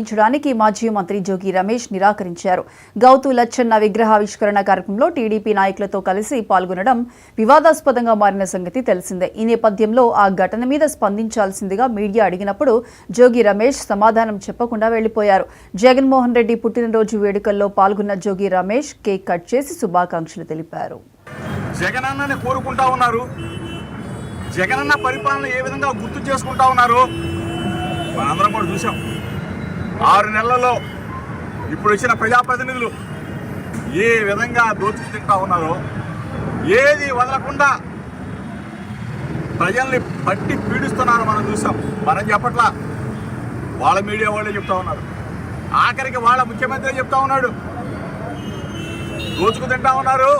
నికి మాజీ మంత్రి జోగి రమేష్ నిరాకరించారు. గౌతు లచ్చన్న విగ్రహావిష్కరణ కార్యక్రమంలో టీడీపీ నాయకులతో కలిసి పాల్గొనడం వివాదాస్పదంగా మారిన సంగతి తెలిసిందే. ఈ నేపథ్యంలో ఆ ఘటన మీద స్పందించాల్సిందిగా మీడియా అడిగినప్పుడు జోగి రమేష్ సమాధానం చెప్పకుండా వెళ్లిపోయారు. జగన్మోహన్ రెడ్డి పుట్టినరోజు వేడుకల్లో పాల్గొన్న జోగి రమేష్ కేక్ కట్ చేసి శుభాకాంక్షలు తెలిపారు. జగనన్నని కోరుకుంటా ఉన్నారు. జగనన్న పరిపాలన ఏ విధంగా గుర్తు చేసుకుంటా ఉన్నారు మనందరం కూడా చూసాం. 6 నెలల్లో ఇప్పుడు వచ్చిన ప్రజాప్రతినిధులు ఏ విధంగా దోచుకు తింటా ఉన్నారో, ఏది వదలకుండా ప్రజల్ని పట్టి పీడిస్తున్నారో మనం చూసాం. మనం చెప్పట్లా, వాళ్ళ మీడియా వాళ్ళే చెప్తా ఉన్నారు. ఆఖరికి వాళ్ళ ముఖ్యమంత్రి చెప్తా ఉన్నాడు, దోచుకు తింటా ఉన్నారు,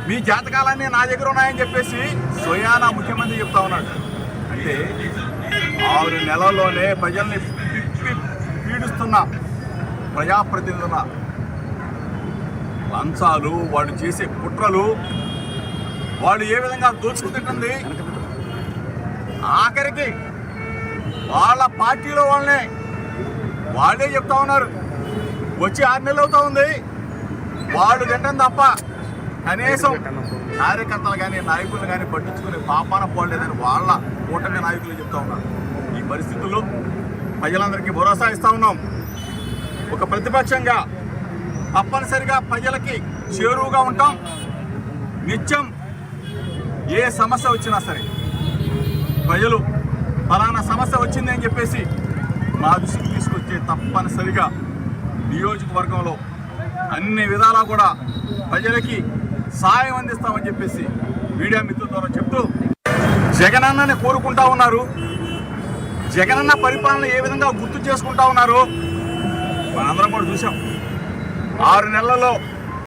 మీ జాతకాలన్నీ నా దగ్గర ఉన్నాయని చెప్పేసి స్వయానా ముఖ్యమంత్రి చెప్తా ఉన్నాడు. అంటే 6 నెలల్లోనే ప్రజల్ని పీడిస్తున్న ప్రజాప్రతినిధుల లంచాలు, వాళ్ళు చేసే కుట్రలు, వాళ్ళు ఏ విధంగా దోచుకుంటుంది, ఆఖరికి వాళ్ళ పార్టీలో వాళ్ళే చెప్తా ఉన్నారు, వచ్చి 6 నెలలు అవుతా ఉంది, వాళ్ళు తింటాం తప్ప కనీసం కార్యకర్తలు కానీ నాయకులు కానీ పట్టించుకునే పాపాన పోలేదని వాళ్ళ కూటమి నాయకులు చెప్తా ఉన్నారు. ఈ పరిస్థితుల్లో ప్రజలందరికీ భరోసా ఇస్తా ఉన్నాం. ఒక ప్రతిపక్షంగా తప్పనిసరిగా ప్రజలకి చేరువుగా ఉంటాం. నిత్యం ఏ సమస్య వచ్చినా సరే ప్రజలు ఫలానా సమస్య వచ్చింది అని చెప్పేసి మా దృష్టికి తీసుకొచ్చే తప్పనిసరిగా నియోజకవర్గంలో అన్ని విధాలా కూడా ప్రజలకి సాయం అందిస్తామని చెప్పేసి మీడియా మిత్రుల ద్వారా చెప్తూ, జగనన్నని కోరుకుంటా ఉన్నారు. జగనన్న పరిపాలన ఏ విధంగా గుర్తు చేసుకుంటా ఉన్నారు మనందరం కూడా చూసాం. 6 నెలల్లో